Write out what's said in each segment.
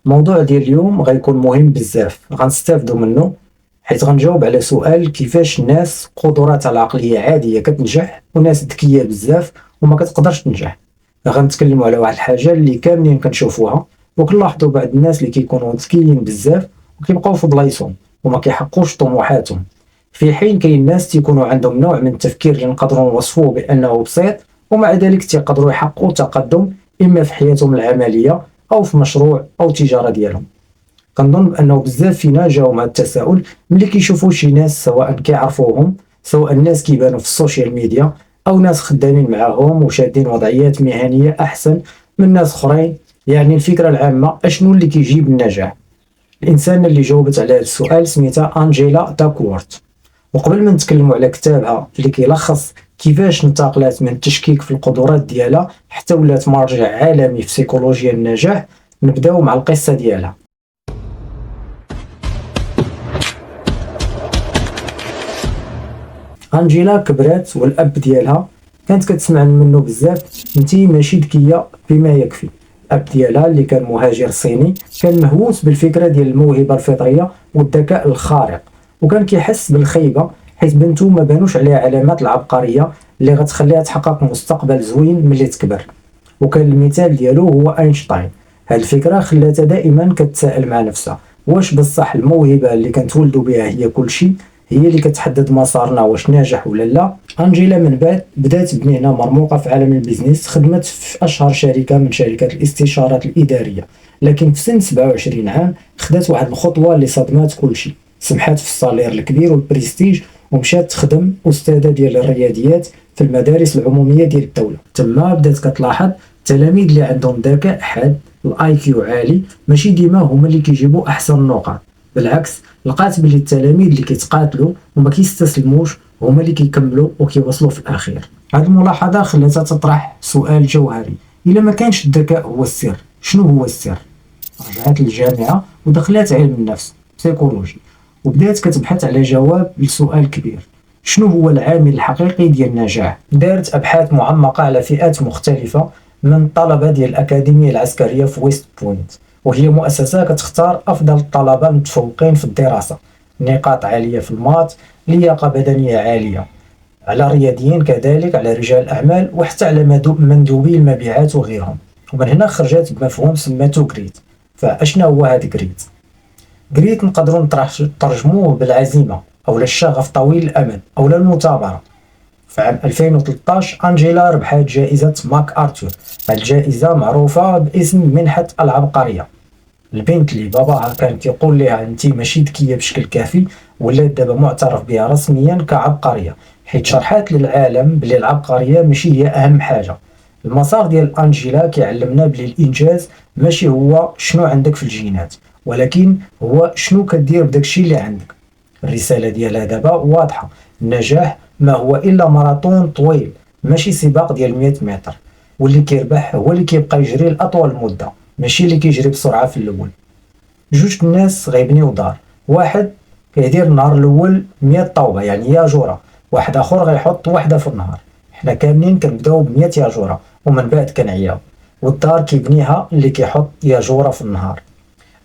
الموضوع ديال اليوم غيكون مهم بزاف، غنستافدوا منه حيت غنجاوب على سؤال: كيفاش الناس قدراتها العقلية عادية كتنجح وناس ذكية بزاف وما كتقدرش تنجح. غنتكلموا على واحد الحاجة اللي كاملين كنشوفوها وكنلاحظوا بعض الناس اللي كيكونوا ذكيين بزاف وكيبقاو في بلايصهم وما كيحققوش طموحاتهم، في حين كاين ناس تيكونوا عندهم نوع من التفكير اللي نقدروا نوصفوه بأنه بسيط ومع ذلك تيقدروا يحققوا تقدم إما في حياتهم العملية أو في مشروع أو التجارة ديالهم. كنظن بأنه بزاف فينا جاو مع التساؤل ملي كيشوفوا شي ناس سواء كيعرفوهم، سواء الناس كيبانوا في السوشيال ميديا أو ناس خدامين معاهم وشادين وضعيات مهنية أحسن من ناس أخرين. يعني الفكرة العامة أشنو اللي كيجيب النجاح؟ الإنسان اللي جاوبت على هذا السؤال سميتها أنجيلا داكوورت، وقبل ما نتكلموا على كتابها اللي كيلخص كيفاش انتقلت من التشكيك في القدرات ديالها حتى ولات مرجع عالمي في سيكولوجيا النجاح، نبداو مع القصة ديالها. أنجيلا كبرات والأب ديالها كانت كتسمع منه بزاف: انتي ماشي ذكية بما يكفي. الأب ديالها اللي كان مهاجر صيني كان مهووس بالفكرة ديال الموهبة الفطرية والذكاء الخارق، وكان كيحس بالخيبة حيت بنته ما بانوش عليها علامات العبقرية اللي غتخليها تحقق مستقبل زوين ملي تكبر. وكان المثال ديالو هو أينشتاين. هاد الفكرة خلاتها دائما كتساءل مع نفسها: واش بصح الموهبة اللي كنتولدوا بها هي كل شيء، هي اللي كتحدد مسارنا واش ناجح ولا لا؟ أنجيلا من بعد بدات بمهنة مرموقة في عالم البيزنس، خدمت في أشهر شركة من شركات الاستشارات الإدارية، لكن في سن 27 عام خدات واحد الخطوة اللي صدمات كل شيء. سمحات في الصالير الكبير والبريستيج ومشات تخدم أستاذة ديال الرياضيات في المدارس العمومية ديال الدولة. تما بدات كتلاحظ التلاميذ اللي عندهم ذكاء حاد، الاي كيو عالي، ماشي ديما هما اللي كيجيبوا احسن النقاط. بالعكس، لقات بلي التلاميذ اللي كيتقاتلوا وما كيستسلموش هما اللي كيكملوا وكيوصلوا في الاخير. هذه الملاحظه خلاتها تطرح سؤال جوهري: الا ما كانش الذكاء هو السر، شنو هو السر؟ رجعت للجامعه ودخلت علم النفس بسيكولوجي، وبدات كتبحث على جواب لسؤال كبير: شنو هو العامل الحقيقي ديال النجاح؟ دارت ابحاث معمقه على فئات مختلفه من الطلبه ديال الاكاديميه العسكريه في ويست بوينت، وهي مؤسسه كتختار افضل الطلبه المتفوقين في الدراسه، نقاط عاليه في المات، لياقه بدنيه عاليه، على الرياضيين كذلك، على رجال الاعمال، وحتى على مندوبي المبيعات وغيرهم. ومن هنا خرجت بمفهوم سميتو جريت. فاشنا هو هذا جريت؟ جريت نقدروا نترجموه بالعزيمه او الشغف طويل الامد او المثابره. في عام 2013 أنجيلا ربحت جائزة ماك آرثور. هذه الجائزة معروفة باسم منحة العبقرية. البنت اللي باباها كان كيقول لها انت ماشي ذكية بشكل كافي ولات دابا معترف بها رسميا كعبقرية، حيت شرحت للعالم بلي العبقرية ماشي هي أهم حاجة. المسار ديال أنجيلا كيعلمنا بلي الإنجاز ماشي هو شنو عندك في الجينات، ولكن هو شنو كدير بداكشي اللي عندك. الرسالة ديالها دابا واضحة: النجاح ما هو إلا ماراطون طويل، ماشي سباق ديال 100 متر، واللي كيربح هو اللي كيبقى يجري لأطول مدة، ماشي اللي كيجري بسرعة في الأول. جوج الناس غيبنيو دار، واحد كيدير النهار الأول 100 طوبة يعني ياجورة، واحد آخر غيحط واحدة في النهار. حنا كاملين كنبداو ب100 ياجورة ومن بعد كنعياو، والدار كيبنيها اللي كيحط ياجورة في النهار.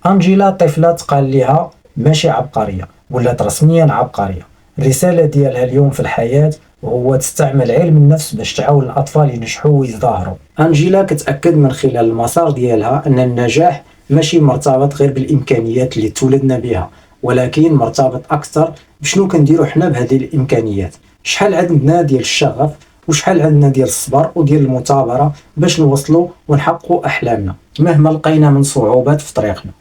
أنجيلا طفلة تقال لها ماشي عبقرية، ولات رسميا عبقرية. الرسالة ديالها اليوم في الحياة هو تستعمل علم النفس باش تعاون الأطفال ينجحوا ويزدهروا. أنجيلا كتأكد من خلال المسار ديالها أن النجاح ماشي مرتبط غير بالإمكانيات اللي تولدنا بها، ولكن مرتبط أكثر بشنو كنديرو حنا بهذه الإمكانيات. شحال عندنا ديال الشغف وشحال عندنا ديال الصبر وديال المثابرة باش نوصلوا ونحققوا أحلامنا مهما لقينا من صعوبات في طريقنا.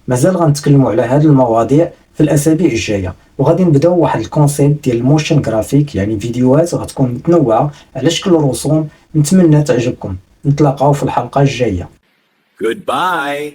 مازال غنتكلموا على هذه المواضيع في الاسابيع الجايه، وغادي نبداو واحد الكونسيبت ديال الموشن جرافيك، يعني فيديوهات غتكون متنوعه على شكل رسوم. نتمنى تعجبكم. نتلاقاو في الحلقه الجايه. Goodbye.